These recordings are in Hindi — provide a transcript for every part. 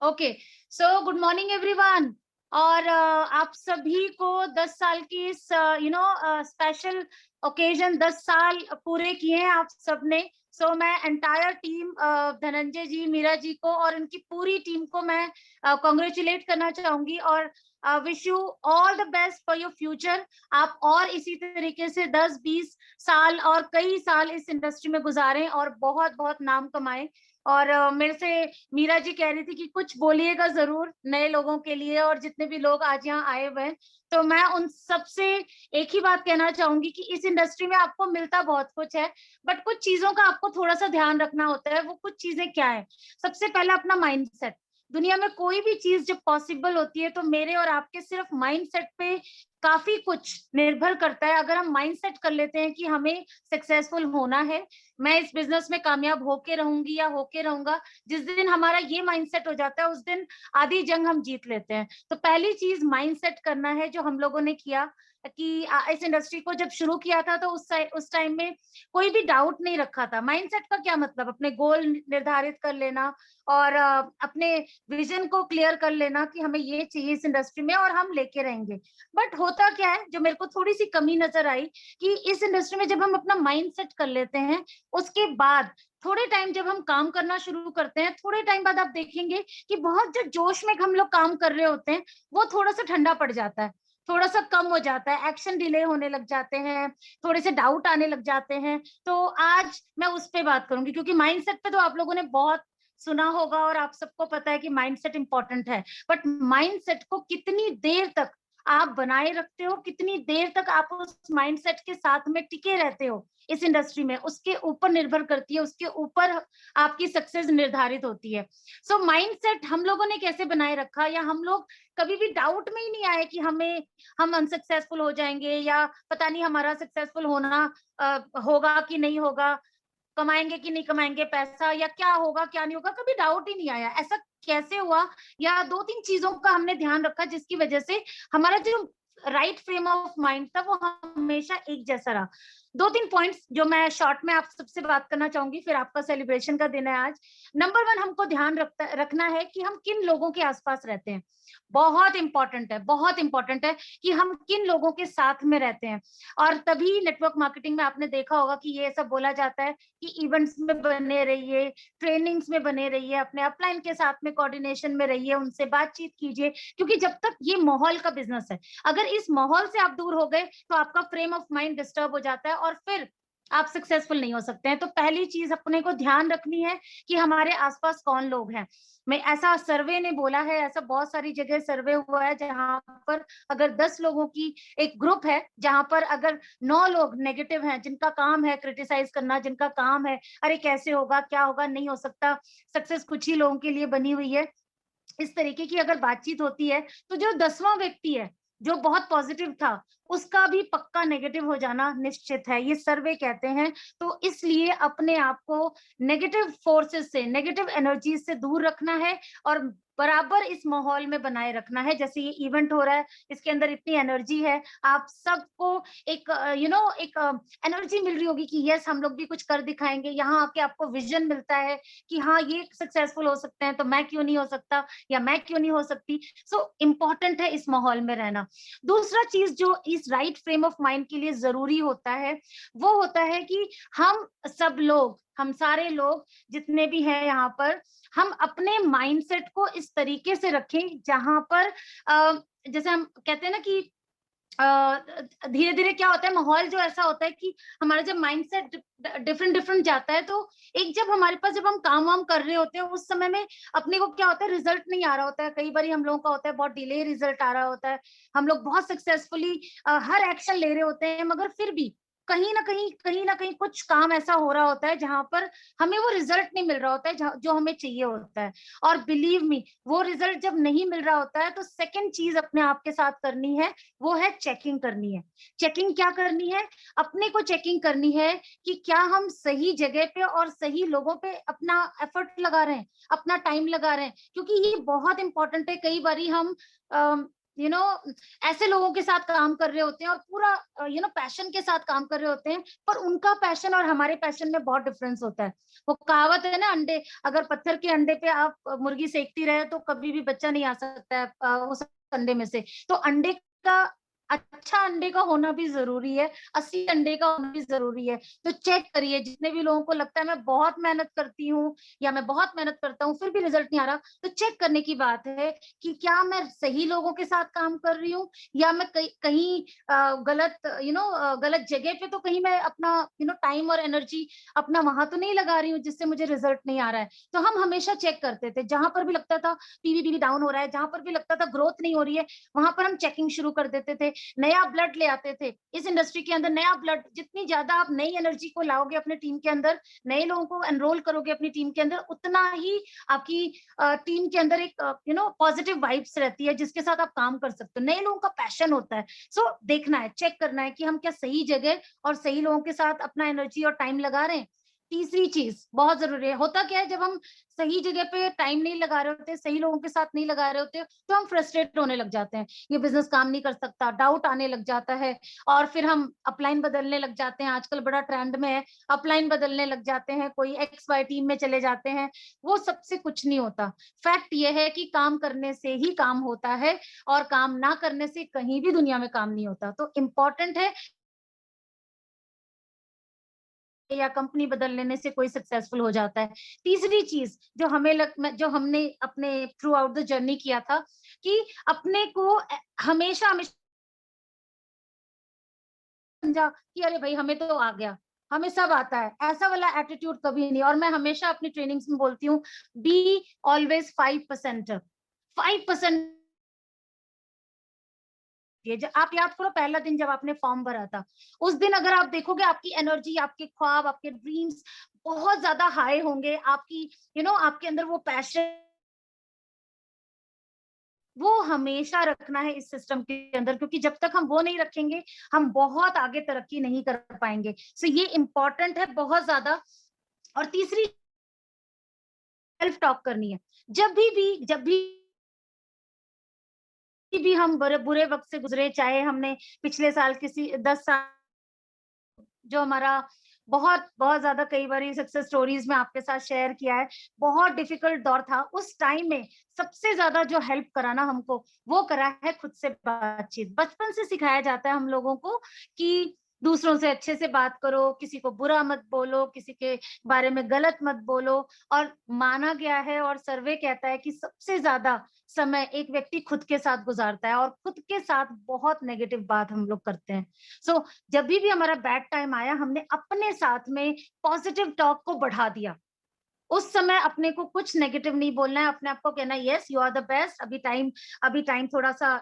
Okay, so good morning everyone. और आप सभी को 10 साल की इस स्पेशल ओकेजन 10 साल पूरे किए हैं आप सबने। सो मैं एंटायर टीम धनंजय जी, मीरा जी को और उनकी पूरी टीम को मैं कॉन्ग्रेचुलेट करना चाहूंगी और wish you all the best for your future. आप और इसी तरीके से 10-20 साल और कई साल इस इंडस्ट्री में गुजारें और बहुत बहुत नाम कमाएं। और मेरे से मीरा जी कह रही थी कि कुछ बोलिएगा जरूर नए लोगों के लिए, और जितने भी लोग आज यहाँ आए हुए हैं, तो मैं उन सबसे एक ही बात कहना चाहूंगी कि इस इंडस्ट्री में आपको मिलता बहुत कुछ है, बट कुछ चीजों का आपको थोड़ा सा ध्यान रखना होता है। वो कुछ चीजें क्या है? सबसे पहले अपना माइंडसेट। दुनिया में कोई भी चीज जब पॉसिबल होती है तो मेरे और आपके सिर्फ माइंडसेट पे काफी कुछ निर्भर करता है। अगर हम माइंडसेट कर लेते हैं कि हमें सक्सेसफुल होना है, मैं इस बिजनेस में कामयाब होके रहूंगी या होके रहूंगा, जिस दिन हमारा ये माइंडसेट हो जाता है उस दिन आधी जंग हम जीत लेते हैं। तो पहली चीज माइंडसेट करना है, जो हम लोगों ने किया कि इस इंडस्ट्री को जब शुरू किया था तो उस टाइम में कोई भी डाउट नहीं रखा था। माइंडसेट का क्या मतलब? अपने गोल निर्धारित कर लेना और अपने विजन को क्लियर कर लेना कि हमें ये चाहिए इस इंडस्ट्री में और हम लेके रहेंगे। बट होता क्या है, जो मेरे को थोड़ी सी कमी नजर आई, कि इस इंडस्ट्री में जब हम अपना माइंड सेट कर लेते हैं, उसके बाद थोड़े टाइम जब हम काम करना शुरू करते हैं, थोड़े टाइम बाद आप देखेंगे कि बहुत जो जोश में हम लोग काम कर रहे होते हैं वो थोड़ा सा ठंडा पड़ जाता है, थोड़ा सा कम हो जाता है, एक्शन डिले होने लग जाते हैं, थोड़े से डाउट आने लग जाते हैं। तो आज मैं उस पे बात करूंगी, क्योंकि माइंडसेट पे तो आप लोगों ने बहुत सुना होगा और आप सबको पता है कि माइंडसेट इंपॉर्टेंट है। बट माइंडसेट को कितनी देर तक आप बनाए रखते हो, कितनी देर तक आप उस माइंडसेट के साथ में टिके रहते हो इस इंडस्ट्री में, उसके ऊपर निर्भर करती है, उसके ऊपर आपकी सक्सेस निर्धारित होती है। सो माइंडसेट हम लोगों ने कैसे बनाए रखा, या हम लोग कभी भी डाउट में ही नहीं आए कि हम अनसक्सेसफुल हो जाएंगे, या पता नहीं हमारा सक्सेसफुल होना होगा कि नहीं होगा, कमाएंगे कि नहीं कमाएंगे पैसा, या क्या होगा क्या नहीं होगा, कभी डाउट ही नहीं आया। ऐसा कैसे हुआ? या दो तीन चीजों का हमने ध्यान रखा जिसकी वजह से हमारा जो राइट फ्रेम ऑफ माइंड था वो हमेशा एक जैसा रहा। दो तीन पॉइंट्स जो मैं शॉर्ट में आप सबसे बात करना चाहूंगी, फिर आपका सेलिब्रेशन का दिन है आज। नंबर वन, हमको ध्यान रखना है कि हम किन लोगों के आसपास रहते हैं। बहुत इंपॉर्टेंट है, बहुत इंपॉर्टेंट है कि हम किन लोगों के साथ में रहते हैं। और तभी नेटवर्क मार्केटिंग में आपने देखा होगा कि ये सब बोला जाता है कि इवेंट्स में बने रहिए, ट्रेनिंग्स में बने रहिए, अपने अपलाइन के साथ में कोऑर्डिनेशन में रहिए, उनसे बातचीत कीजिए, क्योंकि जब तक ये माहौल का बिजनेस है, अगर इस माहौल से आप दूर हो गए तो आपका फ्रेम ऑफ माइंड डिस्टर्ब हो जाता है और फिर आप सक्सेसफुल नहीं हो सकते हैं। तो पहली चीज अपने को ध्यान रखनी है कि हमारे आसपास कौन लोग हैं। मैं ऐसा सर्वे ने बोला है, ऐसा बहुत सारी जगह सर्वे हुआ है जहां पर अगर 10 लोगों की एक ग्रुप है, जहां पर अगर 9 लोग नेगेटिव हैं, जिनका काम है क्रिटिसाइज करना, जिनका काम है अरे कैसे होगा, क्या होगा, नहीं हो सकता, सक्सेस कुछ ही लोगों के लिए बनी हुई है, इस तरीके की अगर बातचीत होती है, तो जो 10वां व्यक्ति है जो बहुत पॉजिटिव था, उसका भी पक्का नेगेटिव हो जाना निश्चित है, ये सर्वे कहते हैं। तो इसलिए अपने आप को नेगेटिव फोर्सेस से, नेगेटिव एनर्जी से दूर रखना है और बराबर इस माहौल में बनाए रखना है। जैसे ये इवेंट हो रहा है, इसके अंदर इतनी एनर्जी है, आप सबको एक एक एनर्जी मिल रही होगी कि यस हम लोग भी कुछ कर दिखाएंगे। यहाँ आके आपको विजन मिलता है कि हाँ ये सक्सेसफुल हो सकते हैं, तो मैं क्यों नहीं हो सकता, या मैं क्यों नहीं हो सकती। सो इम्पोर्टेंट है इस माहौल में रहना। दूसरा चीज जो इस राइट फ्रेम ऑफ माइंड के लिए जरूरी होता है, वो होता है कि हम सब लोग, हम सारे लोग जितने भी हैं यहाँ पर, हम अपने माइंडसेट को इस तरीके से रखें जहां पर जैसे हम कहते हैं ना कि धीरे धीरे क्या होता है, माहौल जो ऐसा होता है कि हमारा जब माइंडसेट डिफरेंट डिफरेंट जाता है, तो एक जब हमारे पास जब हम काम वाम कर रहे होते हैं उस समय में अपने को क्या होता है, रिजल्ट नहीं आ रहा होता है, कई बार हम लोगों का होता है बहुत डिले रिजल्ट आ रहा होता है, हम लोग बहुत सक्सेसफुली हर एक्शन ले रहे होते हैं, मगर फिर भी कहीं ना कहीं कुछ काम ऐसा हो रहा होता है जहां पर हमें वो रिजल्ट नहीं मिल रहा होता है जो हमें चाहिए होता है। और बिलीव मी, वो रिजल्ट जब नहीं मिल रहा होता है तो सेकंड चीज अपने आप के साथ करनी है, वो है चेकिंग करनी है। चेकिंग क्या करनी है? अपने को चेकिंग करनी है कि क्या हम सही जगह पे और सही लोगों पे अपना एफर्ट लगा रहे हैं, अपना टाइम लगा रहे हैं, क्योंकि ये बहुत इंपॉर्टेंट है। कई बारी हम ऐसे लोगों के साथ काम कर रहे होते हैं और पूरा पैशन के साथ काम कर रहे होते हैं, पर उनका पैशन और हमारे पैशन में बहुत डिफरेंस होता है। वो कहावत है ना, अंडे, अगर पत्थर के अंडे पे आप मुर्गी सेकती रहे तो कभी भी बच्चा नहीं आ सकता है उस अंडे में से। तो अंडे का, अच्छा अंडे का होना भी जरूरी है, असली अंडे का होना भी जरूरी है। तो चेक करिए, जितने भी लोगों को लगता है मैं बहुत मेहनत करती हूँ या मैं बहुत मेहनत करता हूँ फिर भी रिजल्ट नहीं आ रहा, तो चेक करने की बात है कि क्या मैं सही लोगों के साथ काम कर रही हूँ, या मैं कहीं गलत गलत जगह पे तो कहीं मैं अपना टाइम और एनर्जी अपना वहां तो नहीं लगा रही हूँ जिससे मुझे रिजल्ट नहीं आ रहा है। तो हम हमेशा चेक करते थे, जहां पर भी लगता था पीवी डाउन हो रहा है, जहां पर भी लगता था ग्रोथ नहीं हो रही है, वहां पर हम चेकिंग शुरू कर देते थे, नया ब्लड ले आते थे। इस इंडस्ट्री के अंदर नया ब्लड, जितनी ज्यादा आप नई एनर्जी को लाओगे अपने टीम के अंदर, नए लोगों को एनरोल करोगे अपनी टीम के अंदर, उतना ही आपकी टीम के अंदर एक पॉजिटिव वाइब्स रहती है जिसके साथ आप काम कर सकते हो। नए लोगों का पैशन होता है। सो देखना है, चेक करना है कि हम क्या सही जगह और सही लोगों के साथ अपना एनर्जी और टाइम लगा रहे हैं। तीसरी चीज बहुत जरूरी है, होता क्या है जब हम सही जगह पे टाइम नहीं लगा रहे होते, सही लोगों के साथ नहीं लगा रहे होते, तो हम फ्रस्ट्रेट होने लग जाते हैं, ये बिजनेस काम नहीं कर सकता, डाउट आने लग जाता है, और फिर हम अपलाइन बदलने लग जाते हैं। आजकल बड़ा ट्रेंड में है, अपलाइन बदलने लग जाते हैं, कोई एक्स वाई टीम में चले जाते हैं। वो सबसे कुछ नहीं होता। फैक्ट ये है कि काम करने से ही काम होता है, और काम ना करने से कहीं भी दुनिया में काम नहीं होता। तो इम्पोर्टेंट है, या कंपनी बदल लेने से कोई सक्सेसफुल हो जाता है। तीसरी चीज जो हमने अपने थ्रू आउट द जर्नी किया था, कि अपने को हमेशा हमेशा समझा कि अरे भाई हमें तो आ गया, हमें सब आता है, ऐसा वाला एटीट्यूड कभी नहीं। और मैं हमेशा अपनी ट्रेनिंग्स में बोलती हूँ, बी ऑलवेज 5%। 5%, ये जब आप याद करो पहला दिन जब आपने फॉर्म भरा था, उस दिन अगर आप देखोगे आपकी एनर्जी, आपके ख्वाब, आपके ड्रीम्स बहुत ज्यादा हाई होंगे, आपकी आपके अंदर वो पैशन, वो हमेशा रखना है इस सिस्टम के अंदर, क्योंकि जब तक हम वो नहीं रखेंगे हम बहुत आगे तरक्की नहीं कर पाएंगे। सो ये इंपॉर्टेंट है बहुत ज्यादा। और तीसरी, सेल्फ टॉक करनी है। जब भी हम बुरे बुरे वक्त से गुजरे, चाहे हमने पिछले साल किसी 10 साल जो हमारा बहुत बहुत ज्यादा कई बार सक्सेस स्टोरीज में आपके साथ शेयर किया है, बहुत डिफिकल्ट दौर था, उस टाइम में सबसे ज्यादा जो हेल्प करा ना हमको, वो करा है खुद से बातचीत। बचपन से सिखाया जाता है हम लोगों को कि दूसरों से अच्छे से बात करो, किसी को बुरा मत बोलो, किसी के बारे में गलत मत बोलो। और माना गया है और सर्वे कहता है कि सबसे ज्यादा समय एक व्यक्ति खुद के साथ गुजारता है, और खुद के साथ बहुत नेगेटिव बात हम लोग करते हैं। सो जब भी हमारा बैड टाइम आया, हमने अपने साथ में पॉजिटिव टॉक को बढ़ा दिया। उस समय अपने को कुछ नेगेटिव नहीं बोलना है, अपने आप को कहना है yes you are the best, अभी टाइम थोड़ा सा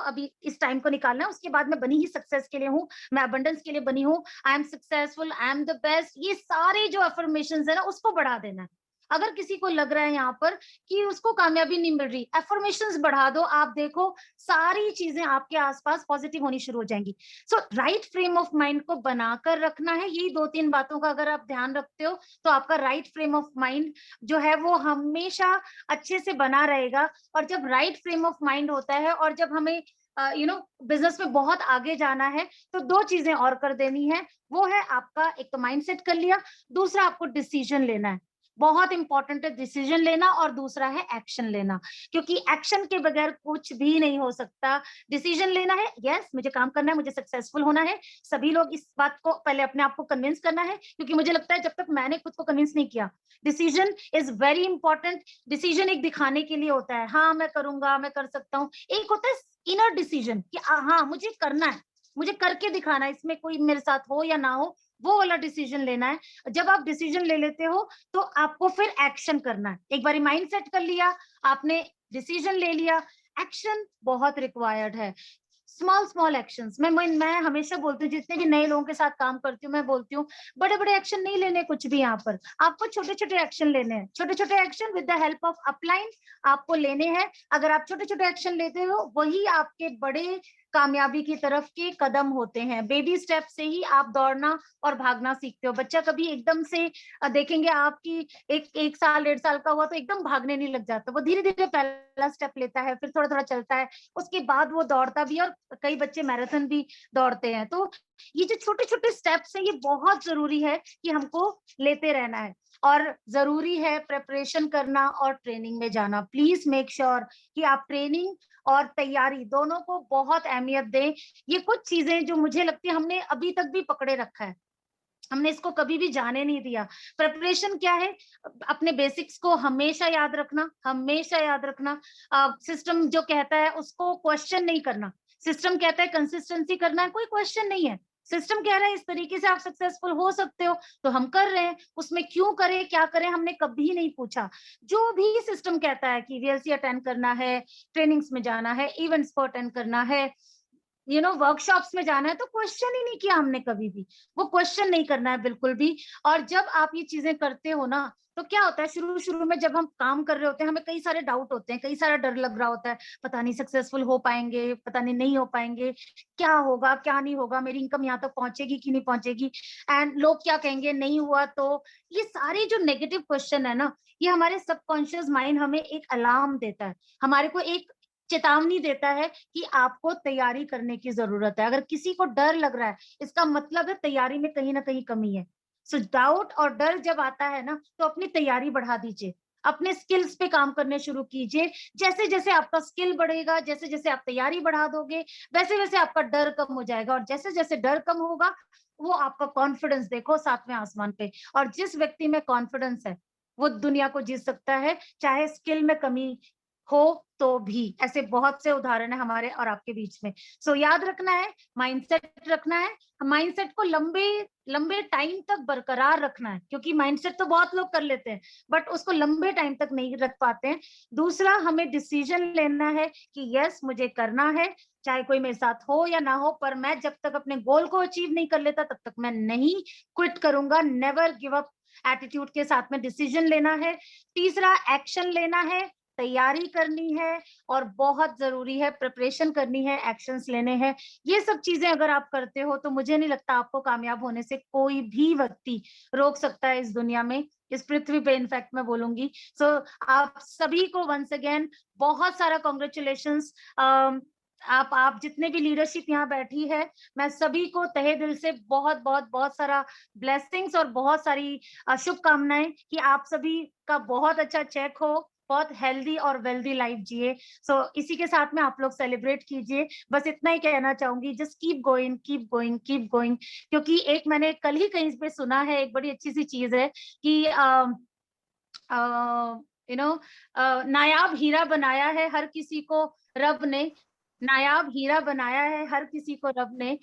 अभी इस टाइम को निकालना है, उसके बाद मैं बनी ही सक्सेस के लिए हूँ, मैं अबंडेंस के लिए बनी हूँ, I am successful, I am the best. ये सारे जो अफर्मेशन है ना, उसको बढ़ा देना है। अगर किसी को लग रहा है यहाँ पर कि उसको कामयाबी नहीं मिल रही, एफर्मेशंस बढ़ा दो, आप देखो सारी चीजें आपके आसपास पॉजिटिव होनी शुरू हो जाएंगी। सो राइट फ्रेम ऑफ माइंड को बनाकर रखना है। यही 2-3 बातों का अगर आप ध्यान रखते हो तो आपका राइट फ्रेम ऑफ माइंड जो है वो हमेशा अच्छे से बना रहेगा। और जब राइट फ्रेम ऑफ माइंड होता है, और जब हमें बिजनेस में बहुत आगे जाना है, तो 2 चीजें और कर देनी है। वो है आपका, एक तो माइंड सेट कर लिया, दूसरा आपको डिसीजन लेना है। बहुत इंपॉर्टेंट है डिसीजन लेना, और दूसरा है एक्शन लेना, क्योंकि एक्शन के बगैर कुछ भी नहीं हो सकता। डिसीजन लेना है, यस मुझे काम करना है, मुझे सक्सेसफुल होना है। सभी लोग इस बात को पहले अपने आप को कन्विंस करना है, क्योंकि मुझे लगता है जब तक मैंने खुद को कन्विंस नहीं किया, decision is very important. Decision एक दिखाने के लिए होता है, हाँ मैं करूंगा, मैं कर सकता हूँ। एक होता है इनर डिसीजन कि हाँ मुझे करना है, मुझे करके दिखाना है, इसमें कोई मेरे साथ हो या ना हो, वो वाला डिसीजन लेना है। जब आप डिसीजन ले लेते हो तो आपको फिर एक्शन करना है। एक बार माइंड सेट कर लिया आपने, डिसीजन ले लिया, एक्शन बहुत रिक्वायर्ड है। स्मॉल स्मॉल एक्शंस, मैं हमेशा बोलती हूँ, जितने भी नए लोगों के साथ काम करती हूँ मैं बोलती हूँ, बड़े बड़े एक्शन नहीं लेने कुछ भी। यहाँ पर आपको छोटे छोटे एक्शन लेने हैं, छोटे छोटे action with the help of upline आपको लेने हैं। अगर आप छोटे छोटे एक्शन लेते हो, वही आपके बड़े कामयाबी की तरफ के कदम होते हैं। बेबी स्टेप से ही आप दौड़ना और भागना सीखते हो। बच्चा कभी एकदम से देखेंगे आपकी एक साल 1.5 साल का हुआ तो एकदम भागने नहीं लग जाता, वो धीरे धीरे पहला स्टेप लेता है, फिर थोड़ा थोड़ा चलता है, उसके बाद वो दौड़ता भी है, और कई बच्चे मैराथन भी दौड़ते हैं। तो ये जो छोटे छोटे स्टेप्स है, ये बहुत जरूरी है कि हमको लेते रहना है। और जरूरी है प्रिपरेशन करना और ट्रेनिंग में जाना। प्लीज मेक श्योर कि आप ट्रेनिंग और तैयारी दोनों को बहुत अहमियत दें। ये कुछ चीजें जो मुझे लगती है हमने अभी तक भी पकड़े रखा है, हमने इसको कभी भी जाने नहीं दिया। प्रिपरेशन क्या है? अपने बेसिक्स को हमेशा याद रखना, हमेशा याद रखना। सिस्टम जो कहता है उसको क्वेश्चन नहीं करना। सिस्टम कहता है कंसिस्टेंसी करना है, कोई क्वेश्चन नहीं है। सिस्टम कह रहा है इस तरीके से आप सक्सेसफुल हो सकते हो, तो हम कर रहे हैं। उसमें क्यों करें, क्या करें, हमने कभी नहीं पूछा। जो भी सिस्टम कहता है कि वीएलसी अटेंड करना है, ट्रेनिंग्स में जाना है, इवेंट्स को अटेंड करना है, वर्कशॉप्स में जाना है, तो क्वेश्चन ही नहीं किया हमने कभी भी। वो क्वेश्चन नहीं करना है बिल्कुल भी। और जब आप ये चीजें करते हो ना, तो क्या होता है, शुरू शुरू में जब हम काम कर रहे होते हैं, हमें कई सारे डाउट होते हैं, कई सारा डर लग रहा होता है, पता नहीं सक्सेसफुल हो पाएंगे, पता नहीं हो पाएंगे, क्या होगा क्या नहीं होगा, मेरी इनकम यहाँ तक पहुंचेगी कि नहीं पहुंचेगी, एंड लोग क्या कहेंगे नहीं हुआ तो। ये सारे जो नेगेटिव क्वेश्चन है ना, ये हमारे सबकॉन्शियस माइंड हमें एक अलार्म देता है, हमारे को एक चेतावनी देता है कि आपको तैयारी करने की जरूरत है। अगर किसी को डर लग रहा है, इसका मतलब है तैयारी में कहीं ना कहीं कमी है। सो डाउट और डर जब आता है ना, तो अपनी तैयारी बढ़ा दीजिए, अपने स्किल्स पे काम करने शुरू कीजिए। जैसे जैसे आपका स्किल बढ़ेगा, जैसे जैसे आप तैयारी बढ़ा दोगे, वैसे वैसे आपका डर कम हो जाएगा। और जैसे जैसे डर कम होगा, वो आपका कॉन्फिडेंस देखो 7वें आसमान पे। और जिस व्यक्ति में कॉन्फिडेंस है, वो दुनिया को जीत सकता है, चाहे स्किल में कमी हो तो भी। ऐसे बहुत से उदाहरण है हमारे और आपके बीच में। सो याद रखना है, माइंडसेट रखना है, माइंडसेट को लंबे लंबे टाइम तक बरकरार रखना है, क्योंकि माइंडसेट तो बहुत लोग कर लेते हैं, बट उसको लंबे टाइम तक नहीं रख पाते हैं। दूसरा, हमें डिसीजन लेना है कि यस मुझे करना है, चाहे कोई मेरे साथ हो या ना हो, पर मैं जब तक अपने गोल को अचीव नहीं कर लेता, तब तक मैं नहीं क्विट करूंगा। नेवर गिव अप एटीट्यूड के साथ में डिसीजन लेना है। तीसरा, एक्शन लेना है, तैयारी करनी है, और बहुत जरूरी है प्रिपरेशन करनी है, एक्शंस लेने हैं। ये सब चीजें अगर आप करते हो, तो मुझे नहीं लगता आपको कामयाब होने से कोई भी व्यक्ति रोक सकता है इस दुनिया में, इस पृथ्वी पे इनफैक्ट मैं बोलूंगी। सो आप सभी को वंस अगेन बहुत सारा कॉन्ग्रेचुलेशंस। आप जितने भी लीडरशिप यहाँ बैठी है, मैं सभी को तहे दिल से बहुत बहुत बहुत सारा ब्लेसिंग्स और बहुत सारी शुभकामनाएं कि आप सभी का बहुत अच्छा चेक हो, बहुत हेल्दी और वेल्दी लाइफ जिए। सो इसी के साथ में आप लोग सेलिब्रेट कीजिए। बस इतना ही कहना चाहूंगी, just keep going keep going keep going. क्योंकि एक मैंने कल ही कहीं पे सुना है, एक बड़ी अच्छी सी चीज है कि नायाब हीरा बनाया है हर किसी को रब ने, नायाब हीरा बनाया है हर किसी को रब ने,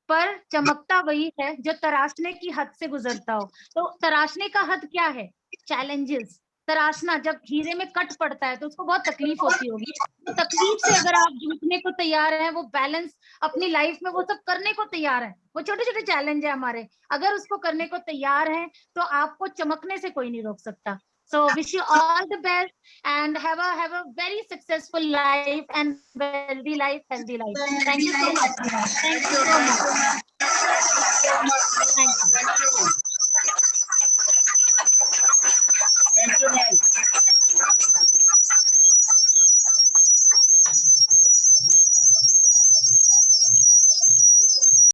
पर चमकता वही है जो तराशने की हद से गुजरता हो। तो तराशने का हद क्या है? चैलेंजेस। तराशना, जब हीरे में कट पड़ता है तो उसको बहुत तकलीफ होती होगी, तो तकलीफ से अगर आप जूझने को तैयार हैं, वो बैलेंस अपनी लाइफ में वो सब करने को तैयार है, वो छोटे छोटे चैलेंज है हमारे, अगर उसको करने को तैयार हैं, तो आपको चमकने से कोई नहीं रोक सकता। So wish you all the best and have a very successful life and wealthy life, healthy life. Thank you so much. Thank you so much. Thank you.